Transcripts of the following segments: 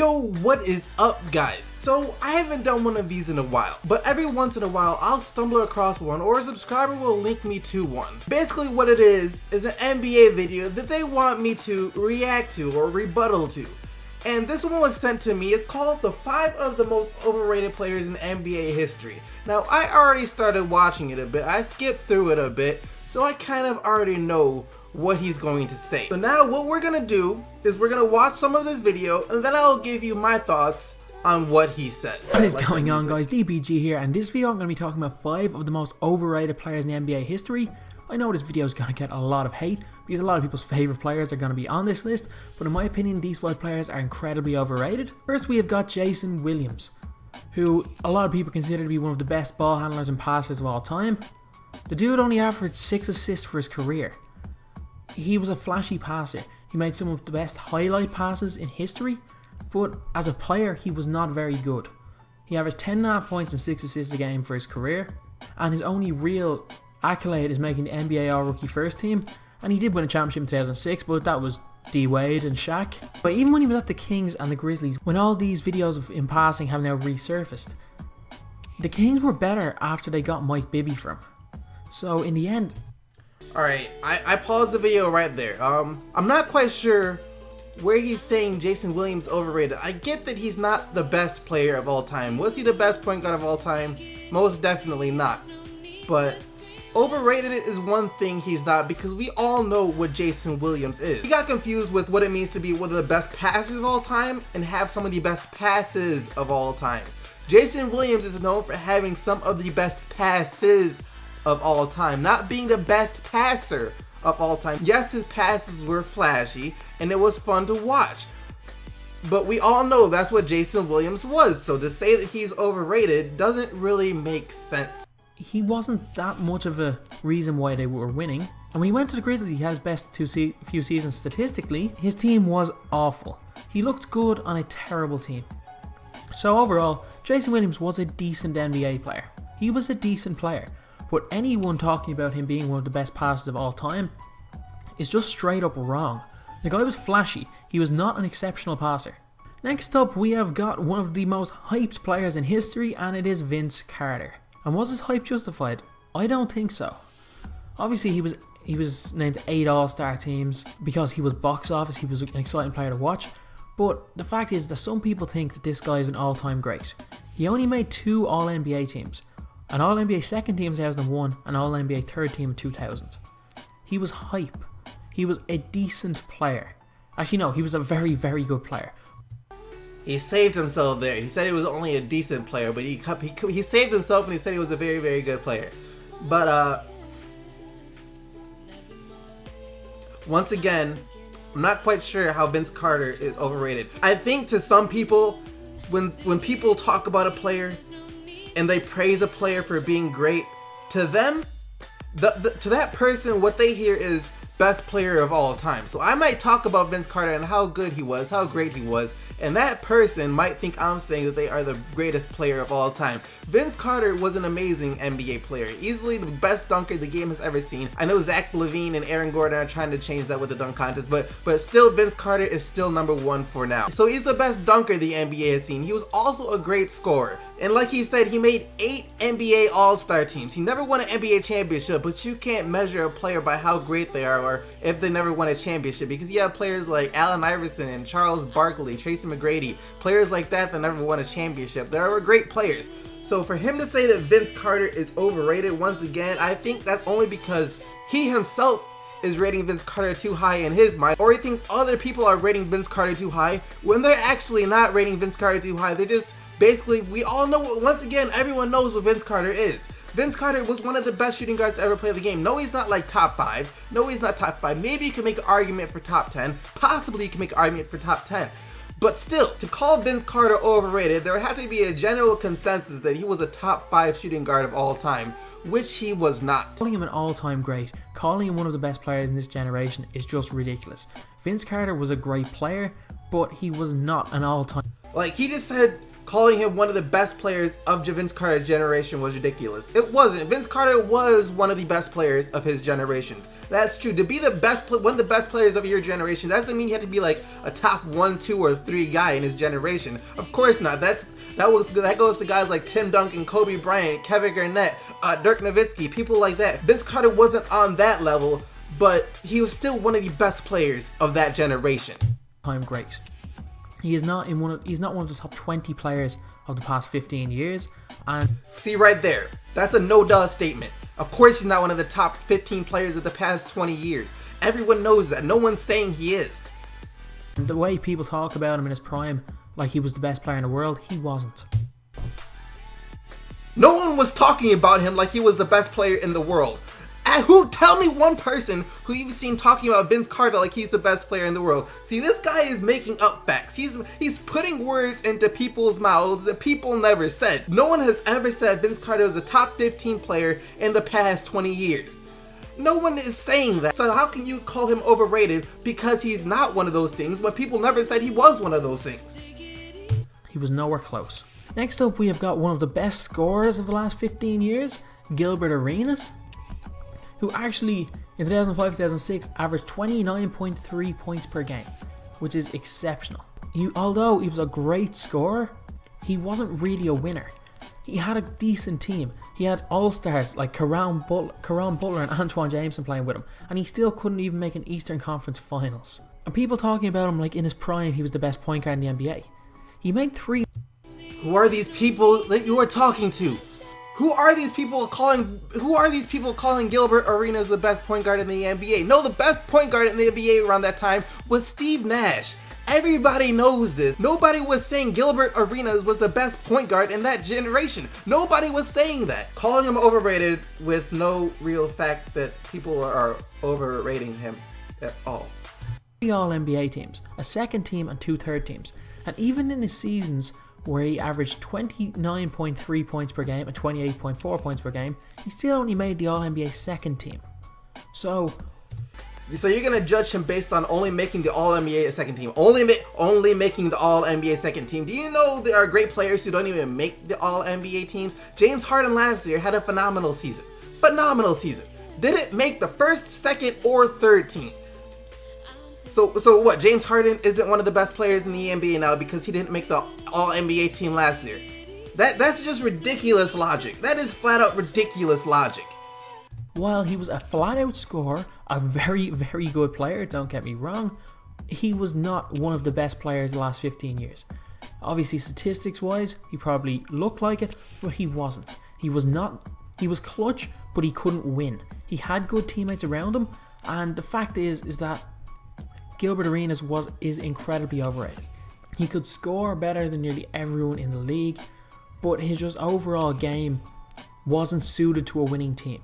Yo, what is up, guys? So I haven't done one of these in a while, but every once in a while I'll stumble across one or a subscriber will link me to one. Basically what it is an NBA video that they want me to react to or rebuttal to. And this one was sent to me. It's called the 5 of the most overrated players in NBA history. Now I already started watching it a bit. I skipped through it a bit, so I kind of already know what he's going to say. So now what we're gonna do is we're gonna watch some of this video and then I'll give you my thoughts on what he says. What is going on, guys? DBG here, and this video I'm going to be talking about 5 of the most overrated players in NBA history. I know this video is going to get a lot of hate because a lot of people's favourite players are going to be on this list, but in my opinion these 5 players are incredibly overrated. First we have got Jason Williams, who a lot of people consider to be one of the best ball handlers and passers of all time. The dude only averaged 6 assists for his career. He was a flashy passer. He made some of the best highlight passes in history, but as a player he was not very good. He averaged 10.5 points and 6 assists a game for his career, and his only real accolade is making the NBA All-Rookie First Team, and he did win a championship in 2006, but that was D Wade and Shaq. But even when he was at the Kings and the Grizzlies, when all these videos of him passing have now resurfaced, the Kings were better after they got Mike Bibby from. So in the end... Alright, I paused the video right there. I'm not quite sure where he's saying Jason Williams overrated. I get that he's not the best player of all time. Was he the best point guard of all time? Most definitely not. But overrated is one thing he's not, because we all know what Jason Williams is. He got confused with what it means to be one of the best passers of all time and have some of the best passes of all time. Jason Williams is known for having some of the best passes of all time, not being the best passer of all time. Yes, his passes were flashy and it was fun to watch, but we all know that's what Jason Williams was, so to say that he's overrated doesn't really make sense. He wasn't that much of a reason why they were winning, and when he went to the Grizzlies he had his best few seasons statistically. His team was awful. He looked good on a terrible team. So overall, Jason Williams was a decent NBA player. He was a decent player. But anyone talking about him being one of the best passers of all time is just straight up wrong. The guy was flashy. He was not an exceptional passer. Next up we have got one of the most hyped players in history, and it is Vince Carter. And was his hype justified? I don't think so. Obviously he was named 8 All-Star teams because he was box office. He was an exciting player to watch. But the fact is that some people think that this guy is an all-time great. He only made 2 All-NBA teams. An All-NBA second team in 2001, and All-NBA third team in 2000. He was hype. He was a decent player. Actually no, he was a very, very good player. He saved himself there. He said he was only a decent player, but he saved himself and he said he was a very, very good player. But once again, I'm not quite sure how Vince Carter is overrated. I think to some people, when people talk about a player and they praise a player for being great, to them, to that person, what they hear is best player of all time. So I might talk about Vince Carter and how good he was, how great he was, and that person might think I'm saying that they are the greatest player of all time. Vince Carter was an amazing NBA player, easily the best dunker the game has ever seen. I know Zach LaVine and Aaron Gordon are trying to change that with the dunk contest, but still Vince Carter is still #1 for now. So he's the best dunker the NBA has seen. He was also a great scorer. And like he said, he made 8 NBA All-Star teams. He never won an NBA championship, but you can't measure a player by how great they are or if they never won a championship, because you have players like Allen Iverson and Charles Barkley, Tracy McGrady, players like that never won a championship. They were great players. So for him to say that Vince Carter is overrated, once again, I think that's only because he himself is rating Vince Carter too high in his mind, or he thinks other people are rating Vince Carter too high when they're actually not rating Vince Carter too high. They're just basically, we all know, once again, everyone knows what Vince Carter is. Vince Carter was one of the best shooting guards to ever play the game. No, he's not like top 5. No, he's not top 5. Maybe you can make an argument for top 10. Possibly you can make an argument for top 10. But still, to call Vince Carter overrated, there would have to be a general consensus that he was a top 5 shooting guard of all time, which he was not. Calling him an all-time great, calling him one of the best players in this generation is just ridiculous. Vince Carter was a great player, but he was not an all-time. Like, he just said calling him one of the best players of Vince Carter's generation was ridiculous. It wasn't. Vince Carter was one of the best players of his generations. That's true. To be the best, one of the best players of your generation, that doesn't mean you have to be like a top 1, 2, or 3 guy in his generation. Of course not. That goes to guys like Tim Duncan, Kobe Bryant, Kevin Garnett, Dirk Nowitzki, people like that. Vince Carter wasn't on that level, but he was still one of the best players of that generation. Time great. He's not one of the top 20 players of the past 15 years. And see right there, that's a no-duh statement. Of course he's not one of the top 15 players of the past 20 years. Everyone knows that. No one's saying he is. The way people talk about him in his prime, like he was the best player in the world, he wasn't. No one was talking about him like he was the best player in the world. And tell me one person who you've seen talking about Vince Carter like he's the best player in the world. See, this guy is making up facts. He's putting words into people's mouths that people never said. No one has ever said Vince Carter was a top 15 player in the past 20 years. No one is saying that. So how can you call him overrated because he's not one of those things when people never said he was one of those things? He was nowhere close. Next up, we have got one of the best scorers of the last 15 years, Gilbert Arenas, who actually, in 2005-2006, averaged 29.3 points per game, which is exceptional. Although he was a great scorer, he wasn't really a winner. He had a decent team. He had all-stars like Caron Butler and Antoine Jameson playing with him, and he still couldn't even make an Eastern Conference Finals. And people talking about him like in his prime, he was the best point guard in the NBA. He made 3... Who are these people that you are talking to? Who are these people calling Gilbert Arenas the best point guard in the NBA? No, the best point guard in the NBA around that time was Steve Nash. Everybody knows this. Nobody was saying Gilbert Arenas was the best point guard in that generation. Nobody was saying that. Calling him overrated with no real fact that people are overrating him at all. 3 All-NBA teams, a second team and 2 third teams. And even in his seasons where he averaged 29.3 points per game and 28.4 points per game, he still only made the All-NBA second team. So you're gonna judge him based on only making the All-NBA second team, only making the All-NBA second team. Do you know there are great players who don't even make the All-NBA teams? James Harden last year had a phenomenal season. Didn't make the first, second, or third team. So what? James Harden isn't one of the best players in the NBA now because he didn't make the All-NBA team last year. That's just ridiculous logic. That is flat out ridiculous logic. While he was a flat-out scorer, a very, very good player, don't get me wrong, he was not one of the best players the last 15 years. Obviously, statistics-wise, he probably looked like it, but he wasn't. He was clutch, but he couldn't win. He had good teammates around him, and the fact is that Gilbert Arenas is incredibly overrated. He could score better than nearly everyone in the league, but his just overall game wasn't suited to a winning team.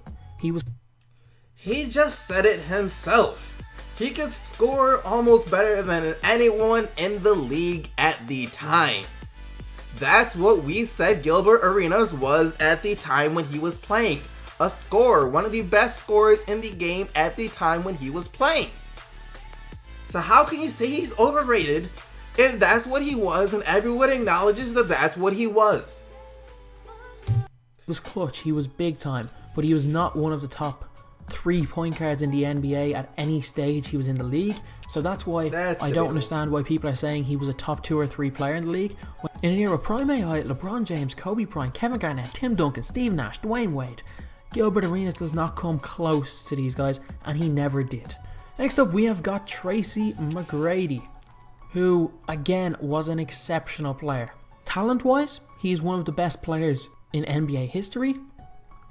He just said it himself. He could score almost better than anyone in the league at the time. That's what we said Gilbert Arenas was at the time when he was playing. A scorer, one of the best scorers in the game at the time when he was playing. So how can you say he's overrated if that's what he was and everyone acknowledges that that's what he was? He was clutch, he was big time, but he was not one of the top 3 point guards in the NBA at any stage he was in the league. So that's why I don't understand why people are saying he was a top 2 or 3 player in the league. In an era prime AI, LeBron James, Kobe Bryant, Kevin Garnett, Tim Duncan, Steve Nash, Dwayne Wade, Gilbert Arenas does not come close to these guys, and he never did. Next up, we have got Tracy McGrady, who, again, was an exceptional player. Talent-wise, he is one of the best players in NBA history.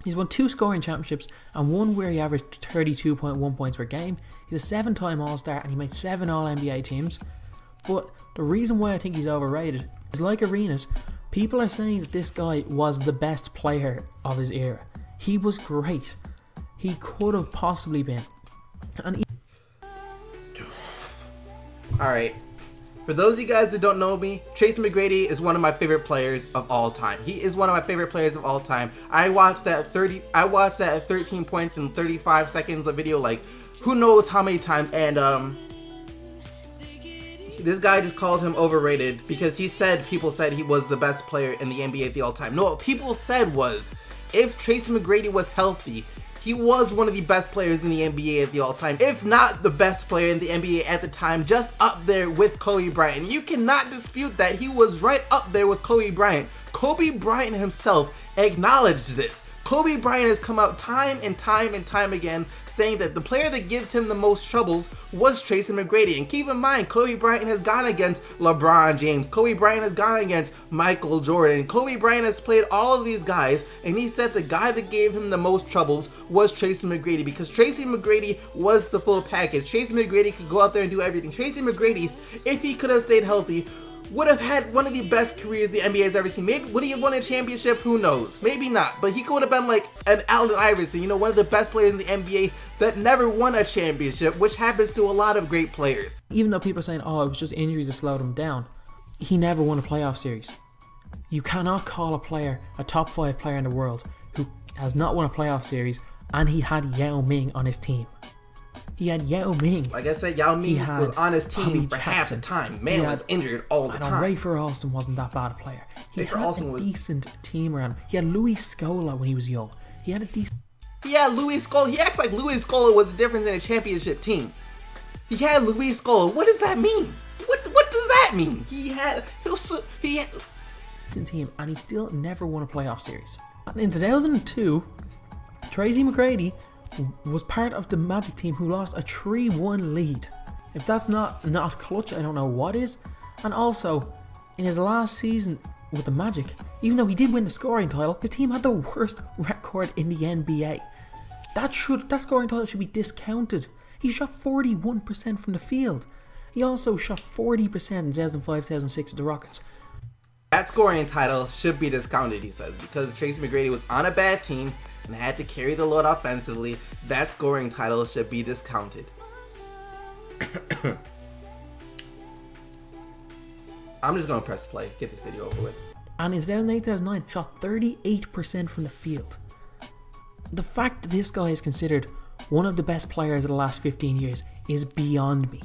He's won 2 scoring championships and one where he averaged 32.1 points per game. He's a 7-time All-Star and he made 7 All-NBA teams. But the reason why I think he's overrated is, like Arenas, people are saying that this guy was the best player of his era. He was great. He could have possibly been. Alright, for those of you guys that don't know me, Tracy McGrady is one of my favorite players of all time. He is one of my favorite players of all time. I watched that at 13 points and 35 seconds of video, like, who knows how many times, and This guy just called him overrated because people said he was the best player in the NBA at the all-time. No, what people said was, if Tracy McGrady was healthy, he was one of the best players in the NBA at the all-time, if not the best player in the NBA at the time, just up there with Kobe Bryant. You cannot dispute that. He was right up there with Kobe Bryant. Kobe Bryant himself acknowledged this. Kobe Bryant has come out time and time again saying that the player that gives him the most troubles was Tracy McGrady. And keep in mind, Kobe Bryant has gone against LeBron James. Kobe Bryant has gone against Michael Jordan. Kobe Bryant has played all of these guys, and he said the guy that gave him the most troubles was Tracy McGrady, because Tracy McGrady was the full package. Tracy McGrady could go out there and do everything. Tracy McGrady, if he could have stayed healthy, would have had one of the best careers the NBA has ever seen. Maybe would he have won a championship? Who knows? Maybe not. But he could have been like an Allen Iverson, one of the best players in the NBA that never won a championship, which happens to a lot of great players. Even though people are saying, oh, it was just injuries that slowed him down, he never won a playoff series. You cannot call a player a top 5 player in the world who has not won a playoff series, and he had Yao Ming on his team. He had Yao Ming. Like I said, Yao Ming was on his team for half the time. Man was injured all the time. Rafer Alston wasn't that bad a player. He had a decent team around him. He had Louis Scola when he was young. He had a decent... Yeah, Louis Scola. He acts like Louis Scola was the difference in a championship team. He had Louis Scola. What does that mean? What does that mean? He had a decent team, and he still never won a playoff series. And in 2002, Tracy McGrady was part of the Magic team who lost a 3-1 lead. If that's not clutch, I don't know what is. And also, in his last season with the Magic, even though he did win the scoring title, his team had the worst record in the NBA. That scoring title should be discounted. He shot 41% from the field. He also shot 40% in 2005-2006 with the Rockets. That scoring title should be discounted, he says, because Tracy McGrady was on a bad team and had to carry the load offensively. That scoring title should be discounted. I'm just gonna press play, get this video over with. And in 2008-2009, shot 38% from the field. The fact that this guy is considered one of the best players of the last 15 years is beyond me.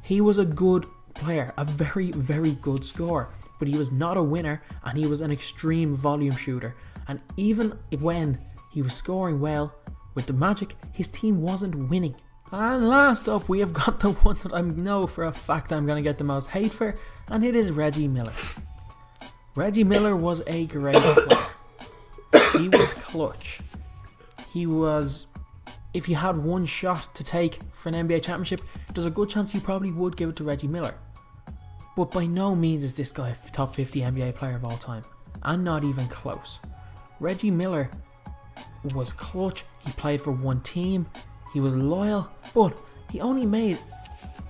He was a good player, a very, very good scorer, but he was not a winner, and he was an extreme volume shooter. And even when he was scoring well with the Magic, his team wasn't winning. And last up, we have got the one that I know for a fact I'm going to get the most hate for, and it is Reggie Miller. Reggie Miller was a great player. He was clutch. He was, if you had one shot to take for an NBA championship, there's a good chance you probably would give it to Reggie Miller. But by no means is this guy a top 50 NBA player of all time, and not even close. Reggie Miller was clutch. He played for one team. He was loyal, but he only made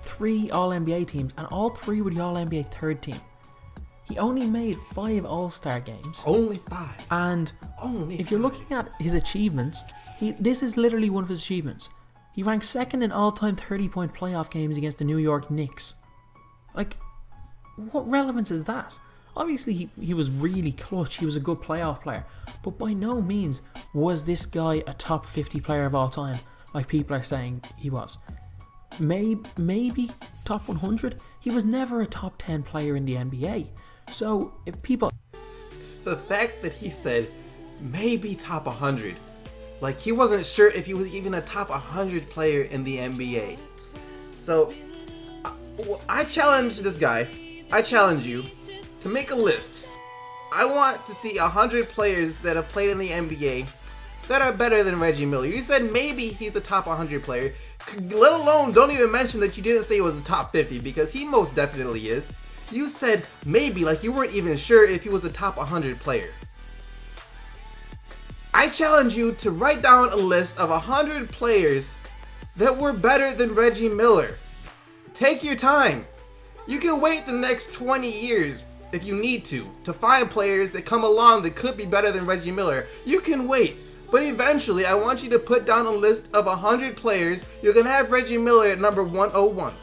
3 All-NBA teams, and all 3 were the All-NBA third team. He only made 5 All-Star games. Only 5. And if you're looking at his achievements, this is literally one of his achievements. He ranked second in all-time 30-point playoff games against the New York Knicks. Like, what relevance is that? Obviously, he was really clutch. He was a good playoff player. But by no means was this guy a top 50 player of all time, like people are saying he was. Maybe top 100. He was never a top 10 player in the NBA. So if people... The fact that he said maybe top 100, like he wasn't sure if he was even a top 100 player in the NBA. So I challenge this guy. I challenge you to make a list. I want to see 100 players that have played in the NBA that are better than Reggie Miller. You said maybe he's a top 100 player, let alone don't even mention that you didn't say he was a top 50, because he most definitely is. You said maybe, like you weren't even sure if he was a top 100 player. I challenge you to write down a list of 100 players that were better than Reggie Miller. Take your time. You can wait the next 20 years if you need to find players that come along that could be better than Reggie Miller. You can wait. But eventually, I want you to put down a list of 100 players. You're going to have Reggie Miller at number 101.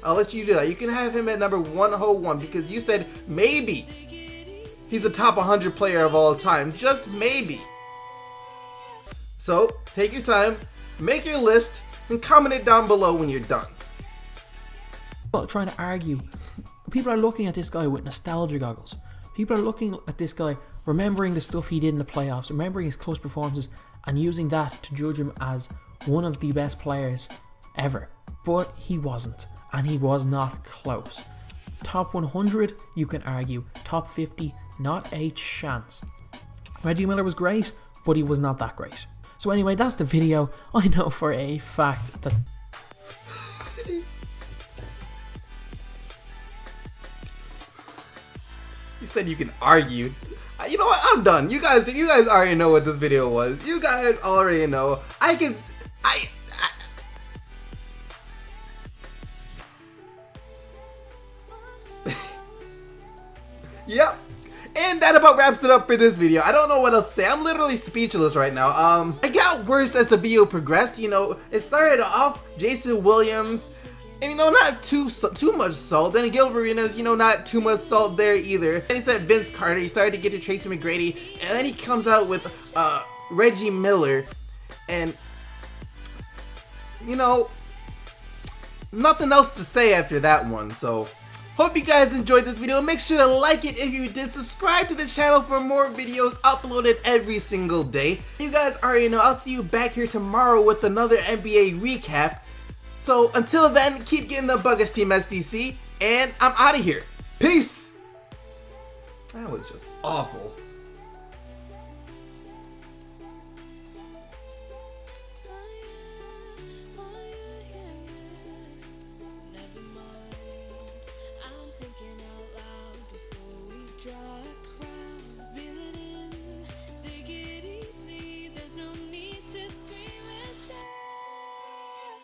I'll let you do that. You can have him at number 101 because you said maybe he's a top 100 player of all time. Just maybe. So, take your time, make your list, and comment it down below when you're done. Trying to argue People are looking at this guy with nostalgia goggles. People are looking at this guy, remembering the stuff he did in the playoffs, remembering his close performances, and using that to judge him as one of the best players ever. But he wasn't, and he was not close. Top 100, you can argue. Top 50, not a chance. Reggie Miller was great, but he was not that great. So anyway, that's the video. I know for a fact that... You said you can argue. You know what? I'm done. You guys already know what this video was. You guys already know. Yep. And that about wraps it up for this video. I don't know what else to say. I'm literally speechless right now. It got worse as the video progressed. You know, it started off Jason Williams, and, you know, not too much salt. Then Gilbert Arenas, you know, not too much salt there either. Then he said Vince Carter. He started to get to Tracy McGrady, and then he comes out with Reggie Miller, and, you know, nothing else to say after that one. So hope you guys enjoyed this video. Make sure to like it if you did. Subscribe to the channel for more videos uploaded every single day. You guys already know I'll see you back here tomorrow with another NBA recap. So until then, keep getting the Buggers Team SDC, and I'm out of here. Peace! That was just awful. Never mind, I'm thinking out loud before we drive.